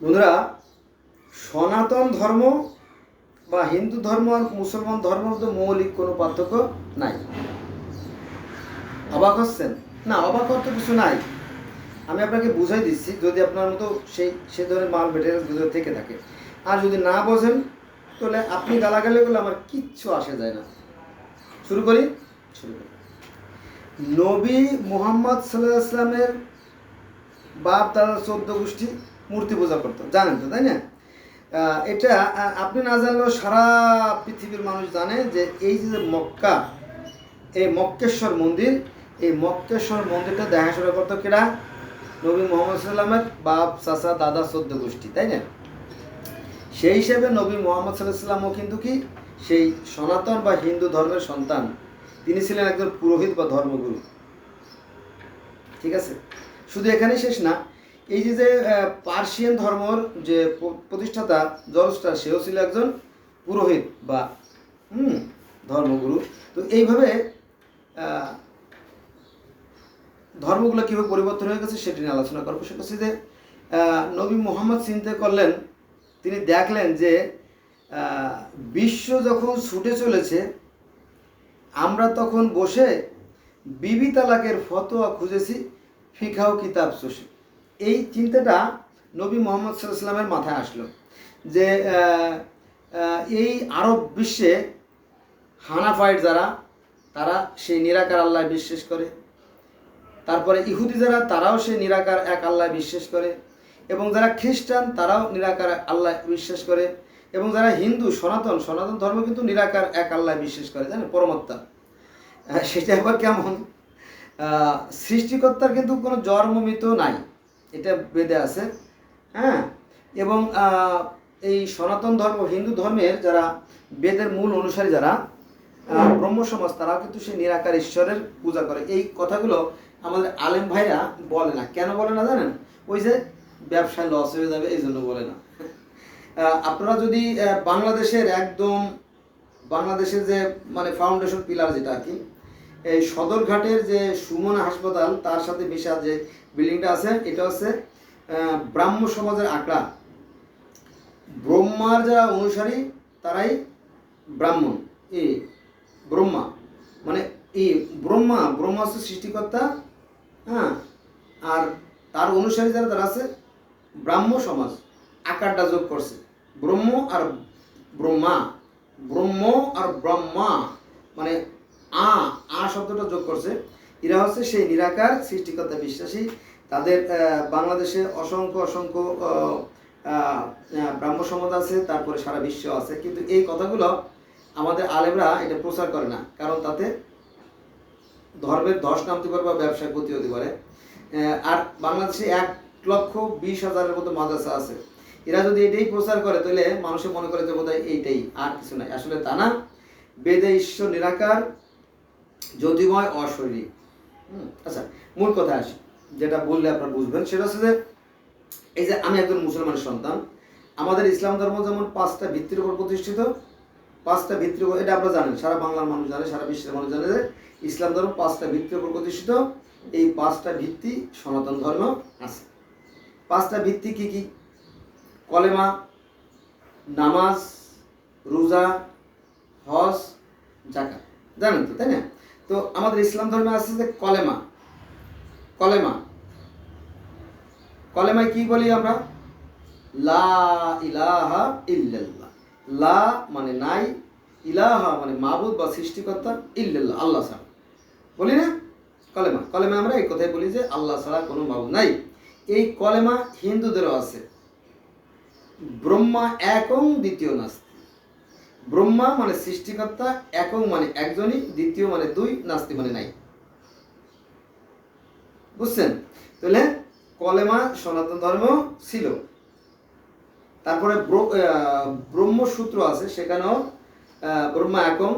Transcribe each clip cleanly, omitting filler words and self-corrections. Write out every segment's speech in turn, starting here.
বন্ধুরা, সনাতন ধর্ম বা হিন্দু ধর্ম আর মুসলমান ধর্মের মধ্যে মৌলিক কোনো পার্থক্য নাই। অবাক হচ্ছেন? না, অবাক হওয়ার তো কিছু নাই। আমি আপনাকে বুঝাই দিচ্ছি, যদি আপনার মতো সে ধরনের মাল মেটেরিয়াল ভিতরে থেকে থাকে। আর যদি না বোঝেন তাহলে আপনি গালাগালি করলে আমার কিচ্ছু আসে যায় না। শুরু করি। নবী মুহাম্মদ সাল্লাল্লাহু আলাইহি ওয়াসাল্লামের বাপ দাদা 14 গোষ্ঠী মূর্তি পূজা করতো, জানেন তো, তাই না? এটা আপনি না জানলেও সারা পৃথিবীর মানুষ জানে যে এই যে মক্কা, এই মক্কেশ্বর মন্দির, এই মক্কেশ্বর মন্দিরটা দেখাশোনা করতো কেরা? নবী মুহাম্মদ সাল্লামের বাপ চাচা দাদা 14 গোষ্ঠী, তাই না? সেই হিসেবে নবী মুহাম্মদ সাল্লাল্লাহু আলাইহি ওয়াসাল্লামও কিন্তু কি সেই সনাতন বা হিন্দু ধর্মের সন্তান। তিনি ছিলেন একজন পুরোহিত বা ধর্মগুরু। ঠিক আছে? শুধু এখানেই শেষ না, এই যে পার্সিয়ান ধর্মর যে প্রতিষ্ঠাতা জরস্টার, সেও ছিল একজন পুরোহিত বা ধর্মগুরু। তো এইভাবে ধর্মগুলো কীভাবে পরিবর্তন হয়ে গেছে সেটি নিয়ে আলোচনা করবো। সেটা হচ্ছে যে নবী মুহাম্মদ চিন্তা করলেন, তিনি দেখলেন যে বিশ্ব যখন ছুটে চলেছে, আমরা তখন বসে বিবি তালাকের ফতোয়া খুঁজেছি ফিকাহ কিতাব চষে। এই চিন্তাটা নবী মুহাম্মদ সাল্লাল্লাহু আলাইহি ওয়াসাল্লামের মাথায় আসলো যে এই আরব বিশ্বে হানাফাইট যারা, তারা সেই নিরাকার আল্লাহ বিশ্বাস করে। তারপরে ইহুদি যারা, তারাও সেই নিরাকার এক আল্লাহ বিশ্বাস করে। এবং যারা খ্রিস্টান, তারাও নিরাকার আল্লাহ বিশ্বাস করে। এবং যারা হিন্দু সনাতন ধর্ম কিন্তু নিরাকার এক আল্লাহ বিশ্বাস করে, জানেন, পরমাত্মা। সেটা আবার কেমন? সৃষ্টিকর্তার কিন্তু কোনো জন্মমিত নাই, এটা বেদে আছে। হ্যাঁ, এবং এই সনাতন ধর্ম হিন্দু ধর্মের যারা বেদের মূল অনুসারী, যারা ব্রহ্ম সমাজ, তারাও কিন্তু সেই নিরাকার ঈশ্বরের পূজা করে। এই কথাগুলো আমাদের আলেম ভাইরা বলে না। কেন বলে না জানেন? ওই যে ব্যবসায় লস হয়ে যাবে, এই জন্য বলে না। আপনারা যদি বাংলাদেশের যে মানে ফাউন্ডেশন পিলার যেটা আর কি, এই সদরঘাটের যে সুমনা হাসপাতাল, তার সাথে মিশা যে বিল্ডিংটা আছে, এটা হচ্ছে ব্রাহ্ম সমাজের আঁকড়া। ব্রহ্মার যারা অনুসারী তারাই ব্রাহ্মণ। ব্রহ্মা মানে ব্রহ্মা হচ্ছে সৃষ্টিকর্তা। হ্যাঁ, আর তার অনুসারী যারা, তারা আছে ব্রাহ্ম সমাজ। আকারটা যোগ করছে ব্রহ্ম আর ব্রহ্মা, মানে আ শব্দটা যোগ করছে। এরা হচ্ছে সেই নিরাকার সৃষ্টিকর্তা বিশ্বাসী। তাদের বাংলাদেশে অসংখ্য ব্রাহ্ম সমাজ আছে, তারপরে সারা বিশ্ব আছে। কিন্তু এই কথাগুলো আমাদের আলেমরা এটা প্রচার করে না, কারণ তাতে ধর্মের ধস নামতে পারে বা ব্যবসায় ক্ষতি হতে পারে। আর বাংলাদেশে 1,20,000-এর মতো মাদ্রাসা আছে। এরা যদি এটাই প্রচার করে, তাহলে মানুষে মনে করে যে বোধহয় এইটাই, আর কিছু নাই। আসলে তা না। বেদে ঈশ্বর নিরাকার, জ্যোতির্ময়, অশরীরী। আচ্ছা, মূল কথা আসি, যেটা বললে আপনারা বুঝবেন। সেটা হচ্ছে যে এই যে আমি একজন মুসলমানের সন্তান, আমাদের ইসলাম ধর্ম যেমন 5টা ভিত্তির উপর প্রতিষ্ঠিত। 5টা ভিত্তির উপর, এটা আপনারা জানেন, সারা বাংলার মানুষ জানে, সারা বিশ্বের মানুষ জানে যে ইসলাম ধর্ম 5টা ভিত্তির উপর প্রতিষ্ঠিত। এই 5টা ভিত্তি সনাতন ধর্ম আছে। 5টা ভিত্তি কি কি? কলেমা, নামাজ, রোজা, হজ, যাকাত, জানেন তো, তাই না? তো আমাদের ইসলাম ধর্মে আছে যে কলেমায় কি বলি আমরা? লা ইলাহা ইল্লাল্লাহ। লা মানে নাই, ইলাহা মানে মাবুদ বা সৃষ্টিকর্তা, ইল্লাল্লাহ আল্লাহ ছাড়া, বলি না? কলেমা আমরা এই কথাই বলি যে আল্লাহ ছাড়া কোনো মাবুদ নাই। এই কলেমা হিন্দুদেরও আছে। ব্রহ্মা একং দ্বিতীয় নাস্তি। ব্রহ্মা মানে সৃষ্টিকর্তা, একং মানে একজনই, দ্বিতীয় মানে দুই, নাস্তি মানে নাই। বুঝছেন? তাহলে কলেমা সনাতন ধর্ম ছিল। তারপরে ব্রহ্মসূত্র আছে, সেখানেও ব্রহ্মা একং,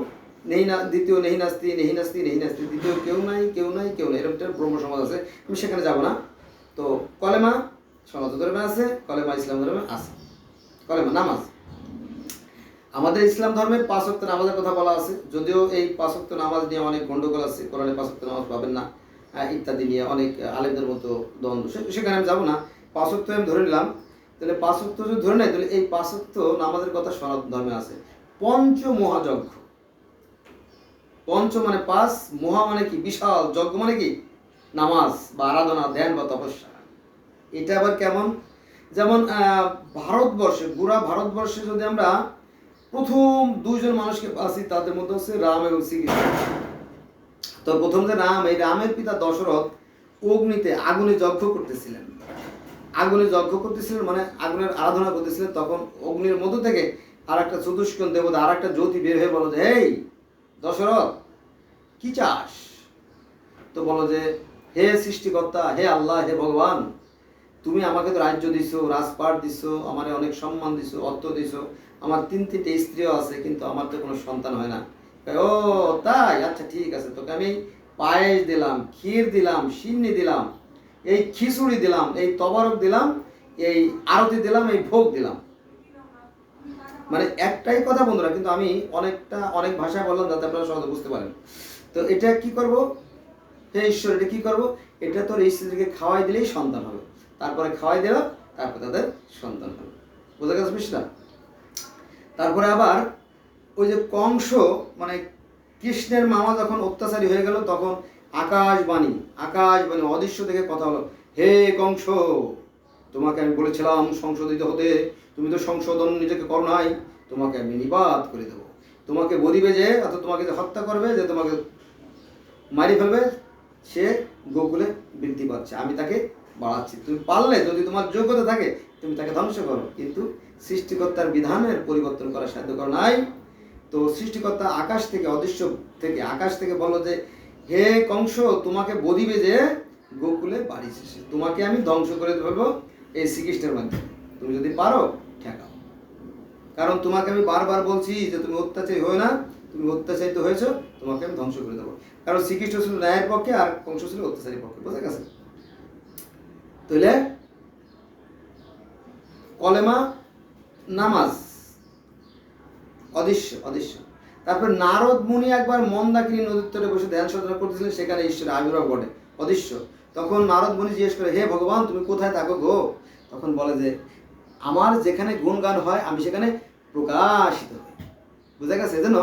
দ্বিতীয় নেহি নাস্তি, দ্বিতীয় কেউ নাই, এরকম ব্রহ্ম সমাজ আছে। আমি সেখানে যাব না। তো কলেমা সনাতন ধর্মে আছে, কলেমা ইসলাম ধর্মে আছে। কলেমা নামাজ, আমাদের ইসলাম ধর্মের 5 ওয়াক্ত নামাজের কথা বলা আছে। যদিও এই 5 ওয়াক্ত নামাজ নিয়ে অনেক গন্ডগোল আছে, কোরআনে 5 ওয়াক্ত নামাজ পাবেন না ইত্যাদি নিয়ে অনেক আলেমদের মতো দ্বন্দ্ব, সেখানে আমি যাবো না। 5 ওয়াক্ত আমি ধরে নিলাম। তাহলে 5 ওয়াক্ত যদি ধরে নেয় তাহলে এই 5 ওয়াক্ত নামাজের কথা সনাতন ধর্মে আছে। পঞ্চ মহাযজ্ঞ, পঞ্চ মানে 5, মহা মানে কি বিশাল, যজ্ঞ মানে কি নামাজ বা আরাধনা, ধ্যান বা তপস্যা। এটা আবার কেমন? যেমন ভারতবর্ষে, পুরা ভারতবর্ষে যদি আমরা প্রথম 2 জন মানুষকে পাচ্ছি, তাদের মধ্যে হচ্ছে রাম এবং শ্রীকৃষ্ণ। তো প্রথম যে রাম, এই রামের পিতা দশরথ অগ্নিতে আগুনে যজ্ঞ করতেছিলেন, আগুনে যজ্ঞ করতেছিলেন মানে আগুনের আরাধনা করতেছিলেন। তখন অগ্নির মধ্য থেকে আর একটা চতুষ্কোণ দেবতা, আর একটা জ্যোতি বের হয়ে বলো যে, এই দশরথ কি চাস? তো বলো যে, হে সৃষ্টিকর্তা, হে আল্লাহ, হে ভগবান, তুমি আমাকে তো রাজ্য দিছো, রাজপাট দিছো, আমার অনেক সম্মান দিছো, অর্থ দিছো, আমার 3-3টে স্ত্রীও আছে, কিন্তু আমার তো কোনো সন্তান হয় না। ও তাই, আচ্ছা ঠিক আছে, তোকে আমি পায়েস দিলাম, ক্ষীর দিলাম, সিন্নি দিলাম, এই খিচুড়ি দিলাম, এই তবারক দিলাম, এই আরতি দিলাম, এই ভোগ দিলাম। মানে একটাই কথা বন্ধুরা, কিন্তু আমি অনেক ভাষায় বললাম যাতে আপনারা সহজে বুঝতে পারেন। তো এটা কি করব? হে ঈশ্বর, এটা কি করব? এটা তোর এই স্ত্রীকে খাওয়াই দিলেই সন্তান হবে, তারপরে খাওয়াই দিল, তারপরে তাদের সন্তান হবে। বোঝা গেছে বিষয়টা? তারপরে আবার ওই যে কংস মানে কৃষ্ণের মামা যখন অত্যাচারী হয়ে গেল, তখন আকাশবাণী অদৃশ্য থেকে কথা হলো, হে কংস, তোমাকে আমি বলেছিলাম সংশোধিত হতে, তুমি তো সংশোধন নিজেকে করো নাই, তোমাকে আমি নিবাদ করে দেবো। তোমাকে বলিবে যে, অর্থাৎ তোমাকে যে হত্যা করবে, যে তোমাকে মারি ফেলবে, সে গোকুলে বৃদ্ধি পাচ্ছে, আমি তাকে বাড়াচ্ছি। তুমি পারলে, যদি তোমার যোগ্যতা থাকে, তুমি তাকে ধ্বংস করো, কিন্তু সৃষ্টিকর্তার বিধানের পরিবর্তন করা সাধ্য করা নাই। তো সৃষ্টিকর্তা আকাশ থেকে, অদৃশ্য থেকে, আকাশ থেকে বললো যে, হে কংস, তোমাকে বলিবে যে গোকুলে বাড়ি শেষে তোমাকে আমি ধ্বংস করে দেবো এই শ্রীকৃষ্ণের মাধ্যমে, তুমি যদি পারো ঠেকাও। কারণ তোমাকে আমি বারবার বলছি যে তুমি অত্যাচারী হয়ে না, তুমি অত্যাচারিত হয়েছো, তোমাকে আমি ধ্বংস করে দেবো। কারণ শ্রীকৃষ্ণ ছিল ন্যায়ের পক্ষে, আর কংস ছিল অত্যাচারীর পক্ষে। বোঝা গেছে? তাহলে কলেমা, নামাজ, অদৃশ্য। তারপর নারদ মুনি একবার মন্দাকিনী নদীর তটে বসে ধ্যান সাধনা করতেছিলেন, সেখানে ঈশ্বরের আবির্ভাব ঘটে, অদৃশ্য। তখন নারদ মুনি জিজ্ঞেস করে, হে ভগবান, তুমি কোথায় থাকো গো? তখন বলে যে, আমার যেখানে গুণগান হয় আমি সেখানে প্রকাশিত হই। বুঝা গেছে? এজন্য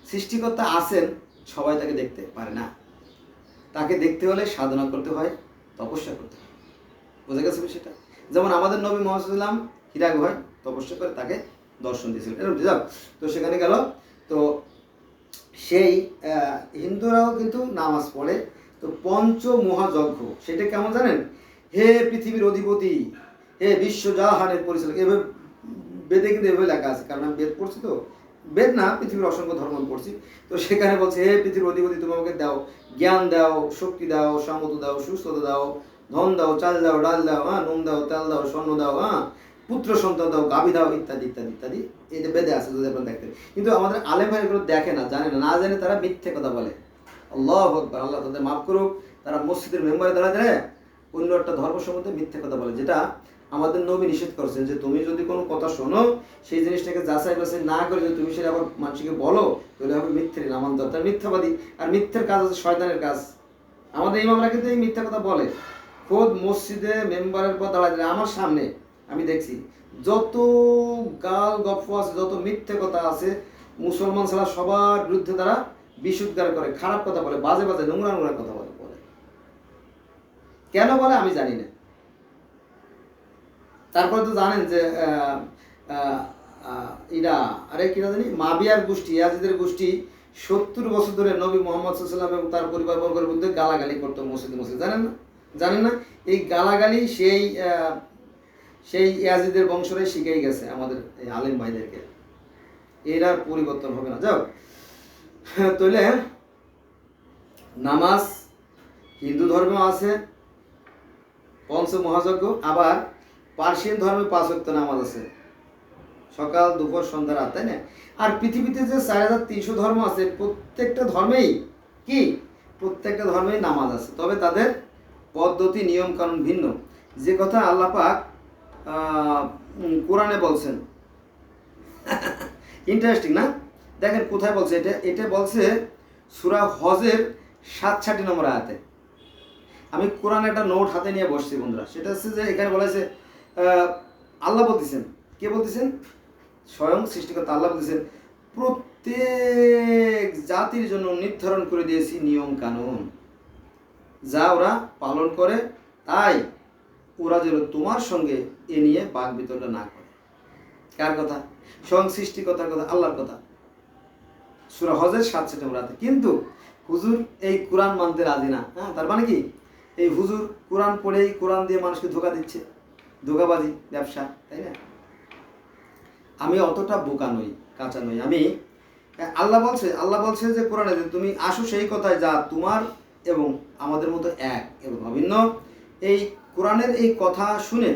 সৃষ্টিকর্তা আছেন, সবাই তাকে দেখতে পারে না। তাকে দেখতে হলে সাধনা করতে হয়, তপস্যা করতে হয়। বুঝা গেছে বিষয়টা? যেমন আমাদের নবী মুহাম্মদ সাল্লাল্লাহু আলাইহি ওয়াসাল্লাম হীরা গুহায় তপস্যা করে তাকে দর্শন দিয়েছিলেন। এরকম যাক, তো সেখানে গেল। তো সেই হিন্দুরাও কিন্তু নামাজ পড়ে। তো পঞ্চ মহাযজ্ঞ সেটা কেমন জানেন? হে পৃথিবীর অধিপতি, হে বিশ্বজাহানের পরিচালক, এভাবে বেদে কিন্তু এভাবে লেখা আছে। কারণ আমি বেদ পড়ছি, তো বেদ না, পৃথিবীর অসংখ্য ধর্ম পড়ছি। তো সেখানে বলছে, হে পৃথিবীর অধিপতি, তুমি আমাকে দাও জ্ঞান, দাও শক্তি, দাও সামর্থ্য, দাও সুস্থতা, দাও ধন, দাও চাল, দাও ডাল, দাও নুন, দাও তেল, দাও স্বর্ণ, দাও পুত্র সন্তান, দাও গাভী, দাও ইত্যাদি ইত্যাদি ইত্যাদি। এই যে বেদে আছে, যদি আপনারা দেখতেন। কিন্তু আমাদের আলেম ভাই এগুলো দেখে না, জানে না, না জানে তারা মিথ্যে কথা বলে। আল্লাহু আকবার, আল্লাহ তাদের মাফ করুক। তারা মসজিদের মেম্বারে দাঁড়ায় অন্য একটা ধর্ম সম্বন্ধে মিথ্যে কথা বলে, যেটা আমাদের নবী নিষেধ করছেন যে তুমি যদি কোনো কথা শোনো, সেই জিনিসটাকে যাচাই বাছাই না করে যদি তুমি সেটা আবার মানুষকে বলো, তাহলে হবে মিথ্যের নামান্তর, তার মিথ্যাবাদী। আর মিথ্যের কাজ হচ্ছে শয়তানের কাজ। আমাদের ইমামরা কিন্তু এই মিথ্যা কথা বলে। খোদ মসজিদে মেম্বারের পর দাঁড়ায় আমার সামনে আমি দেখছি যত গাল গপ্প আছে, যত মিথ্যে কথা আছে, মুসলমান ছাড়া সবার বিরুদ্ধে তারা বিশুদ্ধার করে, খারাপ কথা বলে, বাজে বাজে নোংরা কথা বলে। কেন বলে আমি জানি না। তারপরে তো জানেন যে এরা আরে কিনা জানি মাবিয়ার গোষ্ঠী, ইয়াজিদের গোষ্ঠী 70 বছর ধরে নবী মুহাম্মদ সাল্লাল্লাহু আলাইহি ওয়াসাল্লাম এবং তার পরিবারবর্গের মধ্যে গালাগালি করতো মসজিদে। জানেন না? এই গালাগালি সেই ইয়াজিদের বংশরাই শিখেই গেছে আমাদের এই আলেম ভাইদেরকে। এর আর পরিবর্তন হবে না। যাও, তাহলে নামাজ হিন্দু ধর্মেও আছে পঞ্চ মহাযজ্ঞ, আবার পার্সিয়ান ধর্মে 5 ওয়াক্ত নামাজ আছে, সকাল দুপুর সন্ধ্যা রাত, তাই না? আর পৃথিবীতে যে 4300 ধর্ম আছে, প্রত্যেকটা ধর্মেই নামাজ আছে, তবে তাদের পদ্ধতি নিয়ম কানুন ভিন্ন। যে কথা আল্লাহ পাক কোরআনে বলছেন, ইন্টারেস্টিং না? দেখেন কোথায় বলছে এটা বলছে সূরা হজের 67 নম্বর আয়াতে। আমি কোরআনে একটা নোট হাতে নিয়ে বসছি বন্ধুরা। সেটা হচ্ছে যে এখানে বলেছে আল্লাহ বলতেছেন, কে বলতেছেন? স্বয়ং সৃষ্টিকর্তা আল্লাহ বলতেছেন, প্রত্যেক জাতির জন্য নির্ধারণ করে দিয়েছি নিয়ম কানুন, যা ওরা পালন করে, তাই ওরা যেন তোমার সঙ্গে এ নিয়ে বাক বিতণ্ডা না করে। কার কথা? স্বয়ং সৃষ্টিকর্তার কথা, আল্লাহর কথা। সূরা হজের 7 নম্বর আয়াতে। কিন্তু হুজুর এই কোরআন মানতে রাজি না। হ্যাঁ, তার মানে কি? এই হুজুর কোরআন পড়েই কোরআন দিয়ে মানুষকে ধোঁকা দিচ্ছে, ধোঁকাবাজি, ব্যবসা, তাই না? আমি অতটা বোকা নই, কাঁচা নই। আমি আল্লাহ বলছে যে কোরআনে, যে তুমি আসো সেই কথায় যা তোমার এবং আমাদের মতো এক এবং অভিন্ন। এই কোরআনের এই কথা শুনে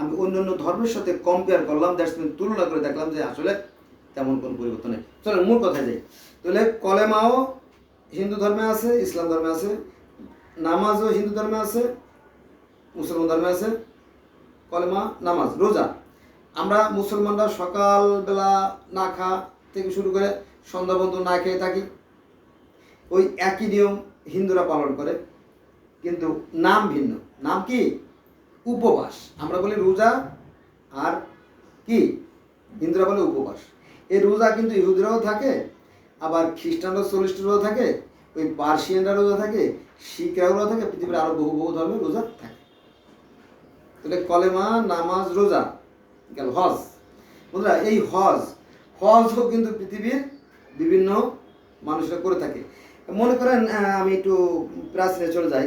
আমি অন্যান্য ধর্মের সাথে কম্পেয়ার করলাম, দ্যাটস মিন তুলনা করে দেখলাম যে আসলে তেমন কোনো পরিবর্তন নেই। চলো মূল কথায় যাই। তাহলে কলেমাও হিন্দু ধর্মে আছে, ইসলাম ধর্মে আছে, নামাজও হিন্দু ধর্মে আছে, মুসলমান ধর্মে আছে। কলেমা, নামাজ, রোজা। আমরা মুসলমানরা সকালবেলা না খাওয়া থেকে শুরু করে সন্ধ্যা পর্যন্ত না খেয়ে থাকি। ওই একই নিয়ম হিন্দুরা পালন করে, কিন্তু নাম ভিন্ন। নাম কি? উপবাস। আমরা বলি রোজা, আর কি হিন্দুরা বলে উপবাস। এই রোজা কিন্তু ইহুদিরাও থাকে, আবার খ্রিস্টানরা 40টা রোজা থাকে, ওই পার্সিয়ানরা রোজা থাকে, শিখরা রোজা থাকে, পৃথিবীর আরো বহু বহু ধর্মের রোজা থাকে। তাহলে কলেমা, নামাজ, রোজা গেল। হজ, বন্ধুরা এই হজও কিন্তু পৃথিবীর বিভিন্ন মানুষরা করে থাকে। মনে করেন আমি একটু প্রাচীনে চলে যাই।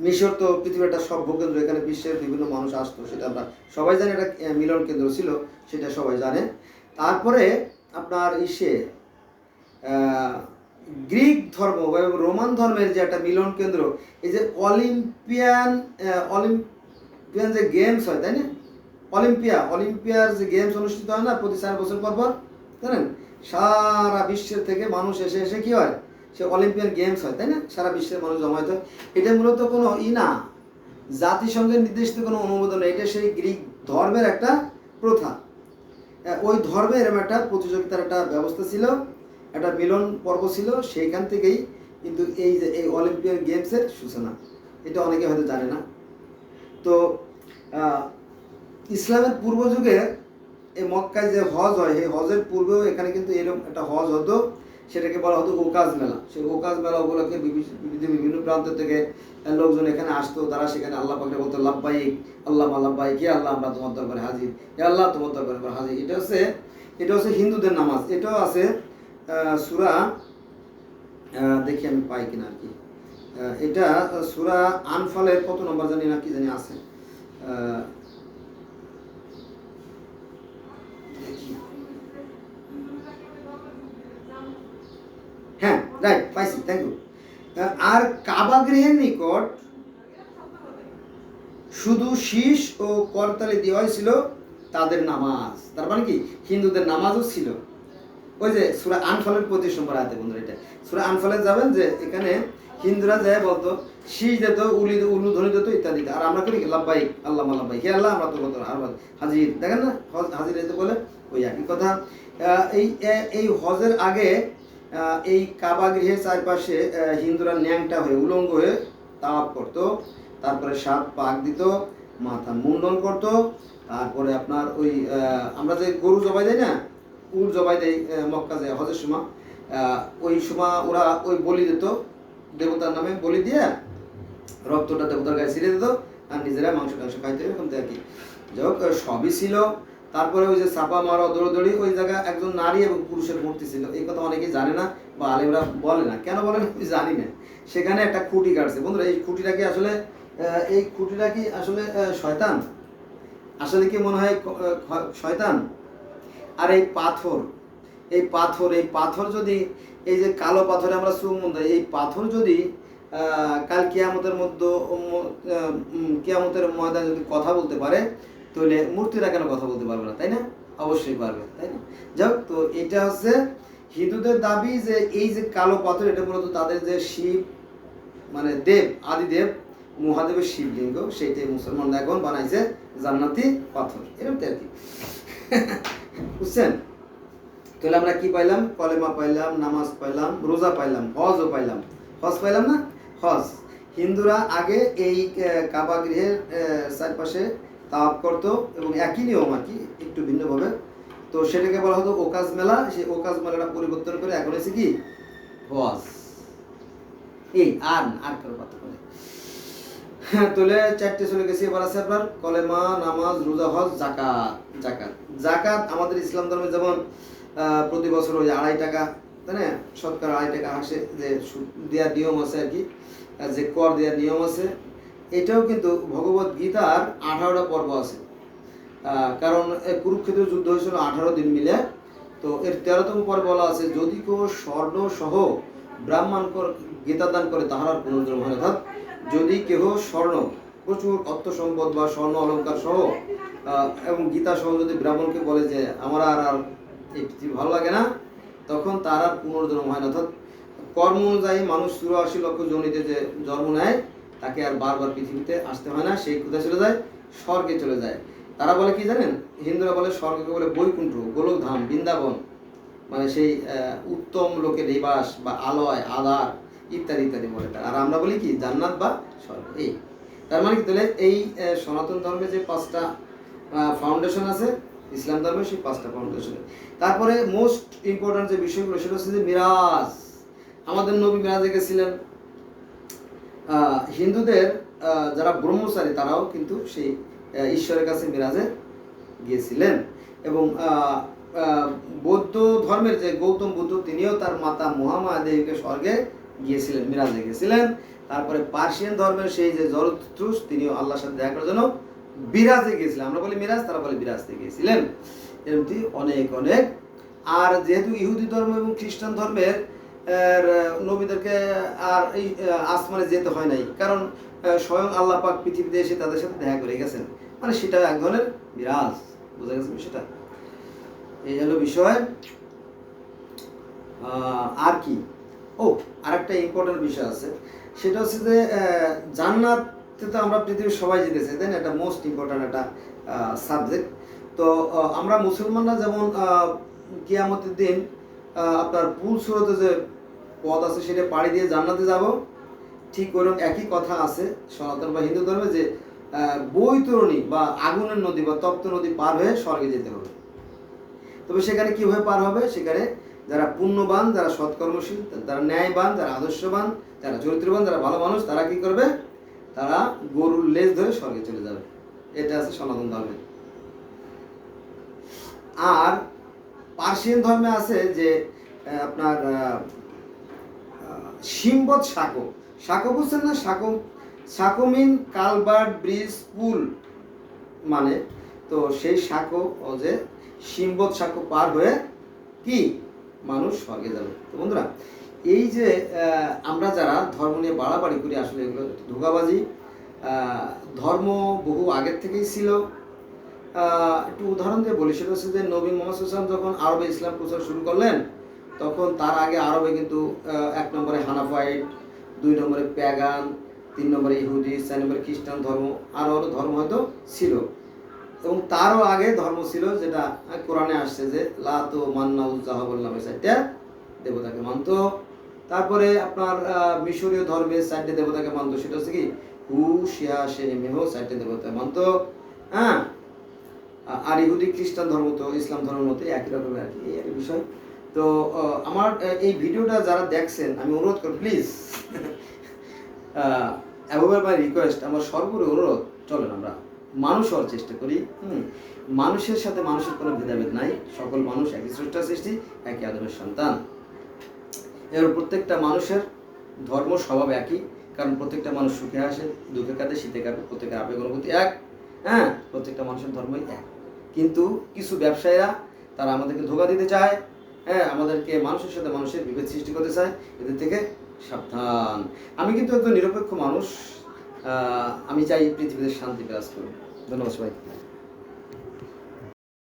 মিশর তো পৃথিবীর একটা সভ্য কেন্দ্র, এখানে বিশ্বের বিভিন্ন মানুষ আসতো, সেটা আমরা সবাই জানি, একটা মিলন কেন্দ্র ছিল, সেটা সবাই জানে। তারপরে আপনার গ্রিক ধর্ম বা রোমান ধর্মের যে একটা মিলন কেন্দ্র, এই যে অলিম্পিয়ান যে গেমস হয়, তাই না? অলিম্পিয়ার যে গেমস অনুষ্ঠিত হয় না প্রতি 4 বছর পর পর, জানেন? সারা বিশ্বের থেকে মানুষ এসে এসে কি হয়, সে অলিম্পিয়ান গেমস হয়, তাই না? সারা বিশ্বের মানুষ জমায়েত হয়। এটা মূলত কোনো না, জাতিসংঘের নির্দিষ্ট কোনো অনুমোদন নেই, এটা সেই গ্রিক ধর্মের একটা প্রথা। ওই ধর্মে এরকম একটা প্রতিযোগিতার একটা ব্যবস্থা ছিল, একটা মিলন পর্ব ছিল, সেইখান থেকেই কিন্তু এই অলিম্পিয়ান গেমসের সূচনা। এটা অনেকে হয়তো জানে না। তো ইসলামের পূর্ব যুগে এই মক্কায় যে হজ হয়, এই হজের পূর্বেও এখানে কিন্তু এরকম একটা হজ হতো, সেটাকে বলা হতো ওকাজ মেলা। সেই ওকাজ মেলা উপলক্ষে বিভিন্ন প্রান্ত থেকে লোকজন এখানে আসতো, তারা সেখানে আল্লাহ পাককে বলতো লাব্বাইক আল্লাহ লাব্বাইক, হে আল্লাহ আমরা তোমার দরবারে হাজির, হে আল্লাহ তোমার দরবারে হাজির। এটা হচ্ছে হিন্দুদের নামাজ। এটাও আছে সূরা, দেখি আমি পাই কিনা আর কি, এটা সূরা আনফালের কত নম্বর জানি না, কি জানি আছে, হ্যাঁ রাইট, পাইছি, থ্যাংক ইউ। আর কাবা গৃহের নিকট শুধু শীষ ও করতালি দেওয়াই ছিল তাদের নামাজ। তার মানে কি, হিন্দুদের নামাজও ছিল। ওই যে সূরা আনফালের 25 নম্বর আয়াতে, বন্ধুরা এটা সূরা আনফালে যাবেন, যে এখানে হিন্দুরা যায় বলতো, শীষ দিত, উলু ধ্বনি দিত ইত্যাদি। আর আমরা করি লাব্বাইক আল্লাহ লাব্বাইক, হে আল্লাহ আমরা তোমার হাজির। দেখেন না, হাজির যেতে বলে ওই একই কথা। এই হজের আগে এই কাবা গৃহের চারপাশে হিন্দুরা ন্যাংটা হয়ে, উলঙ্গ হয়ে তাওয়াফ করতো। তারপরে 7 পাক দিত, মাথা মুন্ডন করতো। তারপরে আপনার ওই আমরা যে গরু জবাই দেয় না, উট জবাই দেয় মক্কা যায় হজের সময়, ওই সময় ওরা ওই বলি দিত, দেবতার নামে বলি দিয়ে রক্তটা দেবতার গায়ে ছিঁড়ে দিত, আর নিজেরা মাংস টাংস খাইতে, এরকম আর কি। যাই হোক, সবই ছিল। তারপরে ওই যে চাপা মারা, দৌড়দৌড়ি, ওই জায়গায় একজন নারী এবং পুরুষের মূর্তি ছিল। এই কথা অনেকেই জানে না, বা আলেমরা বলে না। কেন বলে না আমি জানি না। সেখানে একটা খুঁটি কাটছে। বন্ধুরা এই খুঁটিটা কি আসলে শয়তান? আসলে কি মনে হয় শয়তান? আর এই পাথর যদি, এই যে কালো পাথরে আমরা চুম্বন দেই, এই পাথর যদি কাল কিয়ামতের ময়দানে যদি কথা বলতে পারে, তাহলে মূর্তিরা কেন কথা বলতে পারবে না, তাই না? অবশ্যই পারবে, তাই না? যাক, তো এটা হচ্ছে হিন্দুদের দাবি যে এই যে কালো পাথর, এটা মূলত তাদের যে শিব, মানে দেব, আদিদেব মহাদেবের শিবলিঙ্গ, সেইটাই মুসলমানরা এখন বানাইছে জান্নাতি পাথর, এরকম আর কি। বুঝছেন? তাহলে আমরা কি পাইলাম? কলেমা পাইলাম, নামাজ পাইলাম, রোজা পাইলাম, হজও পাইলাম। হজ পাইলাম না? হজ। হিন্দুরা আগে এই কাবা গৃহের চারপাশে তাওয়াফ করতো এবং একই নিয়ম আর কি, একটু ভিন্নভাবে। তো সেটাকে বলা হতো ওকাজ মেলা, সেই ওকাজ মেলাটা পরিবর্তন করে এখন হয়েছে কি হজ। এই আর কারো পার্থক্য নেই। তাহলে 4টে চলে গেছে। এবার আছে আপনার কলেমা, নামাজ, রোজা, হজ, জাকাত। জাকাত আমাদের ইসলাম ধর্মে যেমন প্রতি বছর ওই 2.5 টাকা, তাই না, শতকরা 2.5 টাকা আসে, যে দেওয়ার নিয়ম আছে আর কি, যে কর দেওয়ার নিয়ম আছে। এটাও কিন্তু ভগবত গীতার 18টা পর্ব আছে। কারণ কুরুক্ষেত্র যুদ্ধ হয়েছিল 18 দিন মিলে। তো এর 13তম পর্ব বলা আছে, যদি কেউ স্বর্ণ সহ ব্রাহ্মণ গীতা দান করে তাহার আর পুনর্জন্ম হয় না। অর্থাৎ যদি কেহ স্বর্ণ, প্রচুর অর্থ সম্পদ বা স্বর্ণ অলঙ্কার সহ এবং গীতা সহ যদি ব্রাহ্মণকে বলে যে আমার আর এই পৃথিবী ভালো লাগে না, তখন তার আর পুনর্জন্ম হয় না। অর্থাৎ কর্ম অনুযায়ী মানুষ 84 লক্ষ জনিতে যে জন্ম নেয়, তাকে আর বারবার পৃথিবীতে আসতে হয় না, সেই কোথায় চলে যায়, স্বর্গে চলে যায়। তারা বলে কি জানেন, হিন্দুরা বলে স্বর্গকে বলে বৈকুণ্ঠ, গোলকধাম, বৃন্দাবন, মানে সেই উত্তম লোকের নিবাস বা আলয়, আধার ইত্যাদি ইত্যাদি বলে তারা। আর আমরা বলি কি জান্নাত বা স্বর্গ। এই তার মানে কি, তাহলে এই সনাতন ধর্মে যে 5টা ফাউন্ডেশন আছে, ইসলাম ধর্মে সেই 5টা ফাউন্ডেশন। তারপরে মোস্ট ইম্পর্টেন্ট যে বিষয়গুলো সেটা হচ্ছে যে মিরাজ। আমাদের নবী মিরাজে গেছিলেন। হিন্দুদের যারা ব্রহ্মচারী তারাও কিন্তু সেই ঈশ্বরের কাছে মিরাজে গিয়েছিলেন। এবং বৌদ্ধ ধর্মের যে গৌতম বুদ্ধ, তিনিও তার মাতা মহামায়া দেবীকে স্বর্গে গিয়েছিলেন, মিরাজে গিয়েছিলেন। তারপরে পার্সিয়ান ধর্মের সেই যে জরথুস্ত্র, তিনিও আল্লাহর সাথে দেখা করার জন্য বিরাজে গিয়েছিলেন। আমরা বলি মিরাজ, তারা বলে বিরাজতে গিয়েছিলেন। এরকম অনেক অনেক। আর যেহেতু ইহুদি ধর্ম এবং খ্রিস্টান ধর্মের নবীদেরকে আর এই আসমানে যেতে হয় নাই, কারণ স্বয়ং আল্লাহ পাক পৃথিবীতে এসে তাদের সাথে দেখা করে গেছেন, মানে সেটা এক ধরনের বিরাজ। বোঝা গেছে বিষয়টা? এই হলো বিষয়। আর কি, আরেকটা ইম্পর্টেন্ট বিষয় আছে, সেটা হচ্ছে যে জান্নাতে তো আমরা পৃথিবীর সবাই যেতে চাই, তাই না? এটা মোস্ট ইম্পর্টেন্ট একটা সাবজেক্ট। তো আমরা মুসলমানরা যেমন কিয়ামতের দিন আপনার পুল সুরতে যে পথ আছে সেটা পাড়ি দিয়ে জান্নাতে যাব, ঠিক ওরকম একই কথা আছে সনাতন বা হিন্দু ধর্মে, যে বৈতরণী বা আগুনের নদী বা তপ্ত নদী পার হয়ে স্বর্গে যেতে হবে। তবে সেখানে কীভাবে পার হবে? সেখানে যারা পুণ্যবান, যারা সৎকর্মশীল, যারা ন্যায়বান, যারা আদর্শবান, যারা চরিত্রবান, যারা ভালো মানুষ, তারা কি করবে? তারা গরুর লেজ ধরে স্বর্গে চলে যাবে। এটা আছে সনাতন ধর্মে। আর পার্সিয়ান ধর্মে আছে যে আপনার সিম্বত সাঁকো। সাঁকো বুঝছেন না? সাঁকো মিন কালভার্ট, ব্রিজ, পুল মানে। তো সেই সাঁকো ও যে সিম্বত সাঁকো পার হয়ে কি মানুষ স্বর্গে যাবে। তো বন্ধুরা, এই যে আমরা যারা ধর্ম নিয়ে বাড়াবাড়ি করি, আসলে এগুলো ধোঁকাবাজি। ধর্ম বহু আগের থেকেই ছিল। একটু উদাহরণ দিয়ে বলি, সেটা হচ্ছে যে নবী মুহাম্মদ সাল্লাল্লাহু আলাইহি ওয়াসাল্লাম যখন আরবে ইসলাম প্রচার শুরু করলেন, তখন তার আগে আরবে কিন্তু 1 নম্বরে হানাফাইট, 2 নম্বরে প্যাগান, 3 নম্বরে ইহুদি, 4 নম্বরে খ্রিস্টান ধর্ম, আরও ধর্ম হয়তো ছিল। এবং তারও আগে ধর্ম ছিল যেটা কোরআনে আসছে, যে লাতু মান্না উজ্জাহ বললাম, 4টা দেবতাকে মানত। তারপরে আপনার মিশরীয় ধর্মে 4টে দেবতাকে মানত, সেটা হচ্ছে কি হু, শিয়া, শে, মেহ, 4টে দেবতা মানত। হ্যাঁ, আর ইহুদি খ্রিস্টান ধর্ম তো ইসলাম ধর্মের মতো একই রকমের আর কি, এই একটা বিষয়। তো আমার এই ভিডিওটা যারা দেখছেন, আমি অনুরোধ করি প্লিজ, অ্যাভোভার মাই রিকোয়েস্ট, আমার সর্বোপরি অনুরোধ, চলেন আমরা মানুষ হওয়ার চেষ্টা করি। মানুষের সাথে মানুষের কোনো ভেদাভেদ নাই, সকল মানুষ একই স্রষ্টার সৃষ্টি, একই আদমের সন্তান। এর প্রত্যেকটা মানুষের ধর্ম স্বভাব একই, কারণ প্রত্যেকটা মানুষ সুখে আসে, দুঃখে কাটে, শীতে কাটে, প্রত্যেকের আবেগ অনুভূতি এক। হ্যাঁ, প্রত্যেকটা মানুষের ধর্মই এক। কিন্তু কিছু ব্যবসায়ীরা তারা আমাদেরকে ধোঁকা দিতে চায়, হ্যাঁ, আমাদেরকে মানুষের সাথে মানুষের বিভেদ সৃষ্টি করতে চায়। এদের থেকে সাবধান। আমি কিন্তু একজন নিরপেক্ষ মানুষ। আমি চাই পৃথিবীতে শান্তি বিরাজ করুন। ধন্যবাদ সবাই।